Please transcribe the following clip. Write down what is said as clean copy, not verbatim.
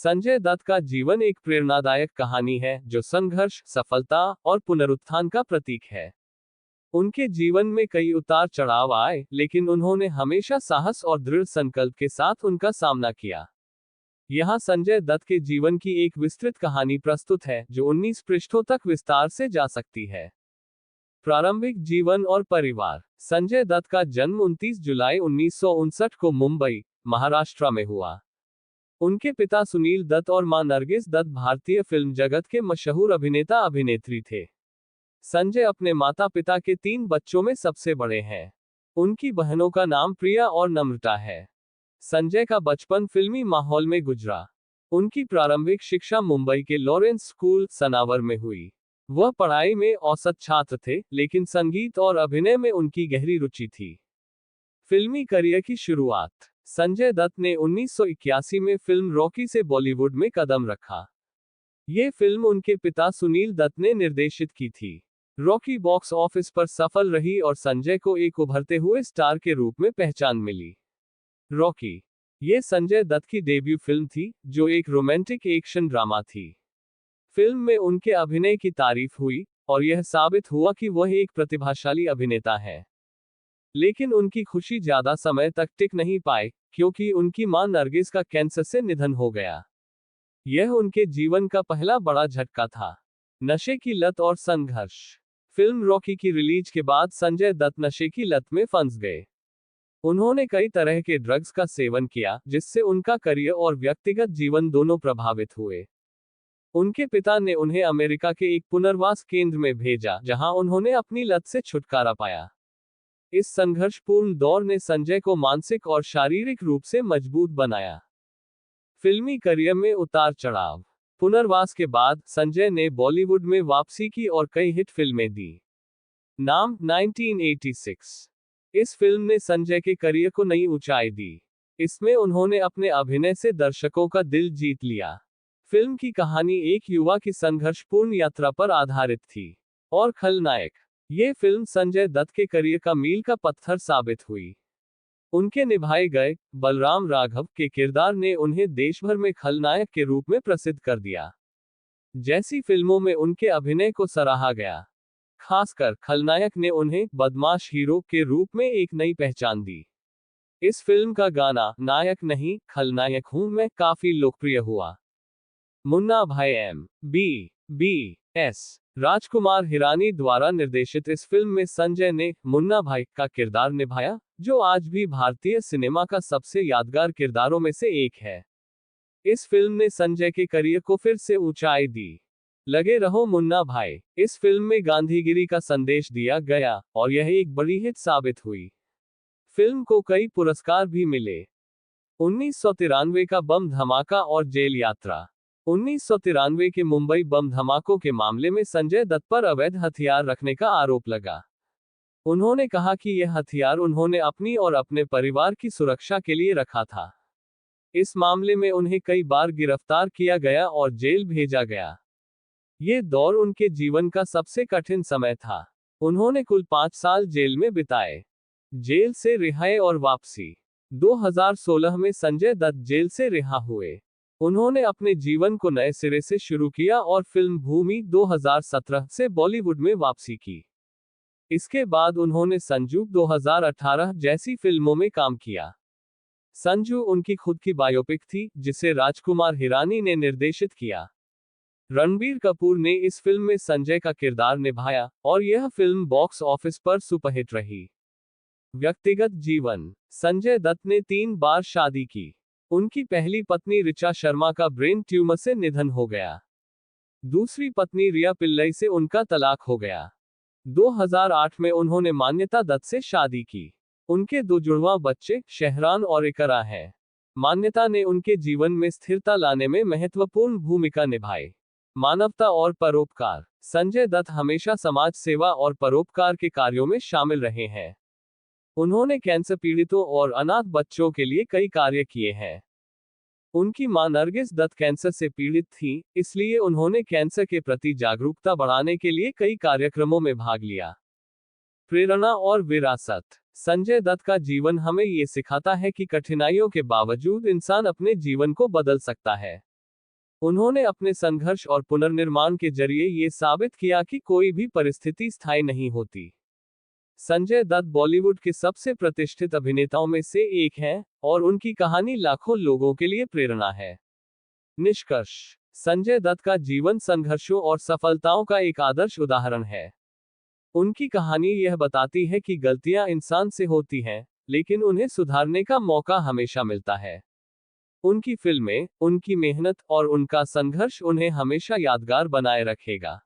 संजय दत्त का जीवन एक प्रेरणादायक कहानी है जो संघर्ष, सफलता और पुनरुत्थान का प्रतीक है। उनके जीवन में कई उतार चढ़ाव आए, लेकिन उन्होंने हमेशा साहस और दृढ़ संकल्प के साथ उनका सामना किया। यहाँ संजय दत्त के जीवन की एक विस्तृत कहानी प्रस्तुत है जो 19 पृष्ठों तक विस्तार से जा सकती है। प्रारंभिक जीवन और परिवार। संजय दत्त का जन्म 29 जुलाई 1959 को मुंबई, महाराष्ट्र में हुआ। उनके पिता सुनील दत्त और मां नरगिस दत्त भारतीय फिल्म जगत के मशहूर अभिनेता अभिनेत्री थे। संजय अपने माता पिता के 3 बच्चों में सबसे बड़े हैं। उनकी बहनों का नाम प्रिया और नम्रता है। संजय का बचपन फिल्मी माहौल में गुजरा। उनकी प्रारंभिक शिक्षा मुंबई के लॉरेंस स्कूल, सनावर में हुई। वह पढ़ाई में औसत छात्र थे, लेकिन संगीत और अभिनय में उनकी गहरी रुचि थी। फिल्मी करियर की शुरुआत। संजय दत्त ने 1981 में फिल्म रॉकी से बॉलीवुड में कदम रखा। ये फिल्म उनके पिता सुनील दत्त ने निर्देशित की थी। रॉकी बॉक्स ऑफिस पर सफल रही और संजय को एक उभरते हुए स्टार के रूप में पहचान मिली। रॉकी, ये संजय दत्त की डेब्यू फिल्म थी, जो एक रोमांटिक एक्शन ड्रामा थी। फिल्म में उनके अभिनय की तारीफ हुई और यह साबित हुआ कि वह एक प्रतिभाशाली अभिनेता है। लेकिन उनकी खुशी ज्यादा समय तक टिक नहीं पाई, क्योंकि उनकी मां नरगिस का कैंसर से निधन हो गया। यह उनके जीवन का पहला बड़ा झटका था। नशे की लत और संघर्ष। फिल्म रॉकी की रिलीज के बाद संजय दत्त नशे की लत में फंस गए। उन्होंने कई तरह के ड्रग्स का सेवन किया, जिससे उनका करियर और व्यक्तिगत जीवन दोनों प्रभावित हुए। उनके पिता ने उन्हें अमेरिका के एक पुनर्वास केंद्र में भेजा, जहां उन्होंने अपनी लत से छुटकारा पाया। इस संघर्षपूर्ण दौर ने संजय को मानसिक और शारीरिक रूप से मजबूत बनाया। फिल्मी करियर में उतार चढ़ाव। पुनर्वास के बाद संजय ने बॉलीवुड में वापसी की और कई हिट फिल्में दी। नाम 1986। इस फिल्म ने संजय के करियर को नई ऊंचाई दी। इसमें उन्होंने अपने अभिनय से दर्शकों का दिल जीत लिया। फिल्म की कहानी एक युवा की संघर्षपूर्ण यात्रा पर आधारित थी। और खलनायक। ये फिल्म संजय दत्त के करियर का मील का पत्थर साबित हुई। उनके निभाए गए बलराम राघव के किरदार ने उन्हें देशभर में खलनायक के रूप में प्रसिद्ध कर दिया। जैसी फिल्मों में उनके अभिनय को सराहा गया। खासकर खलनायक ने उन्हें बदमाश हीरो के रूप में एक नई पहचान दी। इस फिल्म का गाना नायक नहीं खलनायक हूं मैं काफी लोकप्रिय हुआ। मुन्ना भाई M.B.B.S. राजकुमार हिरानी द्वारा निर्देशित इस फिल्म में संजय ने मुन्ना भाई का किरदार निभाया, जो आज भी भारतीय सिनेमा का सबसे यादगार किरदारों में से एक है। इस फिल्म ने संजय के करियर को फिर से ऊंचाई दी। लगे रहो मुन्ना भाई। इस फिल्म में गांधीगिरी का संदेश दिया गया और यह एक बड़ी हिट साबित हुई। फिल्म को कई पुरस्कार भी मिले। 1993 का बम धमाका और जेल यात्रा। 1993 के मुंबई बम धमाकों के मामले में संजय दत्त पर अवैध हथियार रखने का आरोप लगा। उन्होंने कहा कि यह हथियार उन्होंने अपनी और अपने परिवार की सुरक्षा के लिए रखा था। इस मामले में उन्हें कई बार गिरफ्तार किया गया और जेल भेजा गया। ये दौर उनके जीवन का सबसे कठिन समय था। उन्होंने कुल 5 साल जेल में बिताए। जेल से रिहाई और वापसी। 2016 में संजय दत्त जेल से रिहा हुए। उन्होंने अपने जीवन को नए सिरे से शुरू किया और फिल्म भूमि 2017 से बॉलीवुड में वापसी की। इसके बाद उन्होंने संजू 2018 जैसी फिल्मों में काम किया। संजू उनकी खुद की बायोपिक थी, जिसे राजकुमार हिरानी ने निर्देशित किया। रणबीर कपूर ने इस फिल्म में संजय का किरदार निभाया और यह फिल्म बॉक्स ऑफिस पर सुपरहिट रही। व्यक्तिगत जीवन। संजय दत्त ने 3 बार शादी की। उनकी पहली पत्नी ऋचा शर्मा का ब्रेन ट्यूमर से निधन हो गया। दूसरी पत्नी रिया पिल्लई से उनका तलाक हो गया। 2008 में उन्होंने मान्यता दत्त से शादी की। उनके 2 जुड़वा बच्चे शहरान और इकरा हैं। मान्यता ने उनके जीवन में स्थिरता लाने में महत्वपूर्ण भूमिका निभाई। मानवता और परोपकार। संजय दत्त हमेशा समाज सेवा और परोपकार के कार्यों में शामिल रहे हैं। उन्होंने कैंसर पीड़ितों और अनाथ बच्चों के लिए कई कार्य किए हैं। उनकी मां नरगिस दत्त कैंसर से पीड़ित थी, इसलिए उन्होंने कैंसर के प्रति जागरूकता बढ़ाने के लिए कई कार्यक्रमों में भाग लिया। प्रेरणा और विरासत। संजय दत्त का जीवन हमें ये सिखाता है कि कठिनाइयों के बावजूद इंसान अपने जीवन को बदल सकता है। उन्होंने अपने संघर्ष और पुनर्निर्माण के जरिए ये साबित किया कि कोई भी परिस्थिति स्थायी नहीं होती। संजय दत्त बॉलीवुड के सबसे प्रतिष्ठित अभिनेताओं में से एक हैं, और उनकी कहानी लाखों लोगों के लिए प्रेरणा है। निष्कर्ष: संजय दत्त का जीवन संघर्षों और सफलताओं का एक आदर्श उदाहरण है। उनकी कहानी यह बताती है कि गलतियां इंसान से होती हैं, लेकिन उन्हें सुधारने का मौका हमेशा मिलता है। उनकी फिल्में, उनकी मेहनत और उनका संघर्ष उन्हें हमेशा यादगार बनाए रखेगा।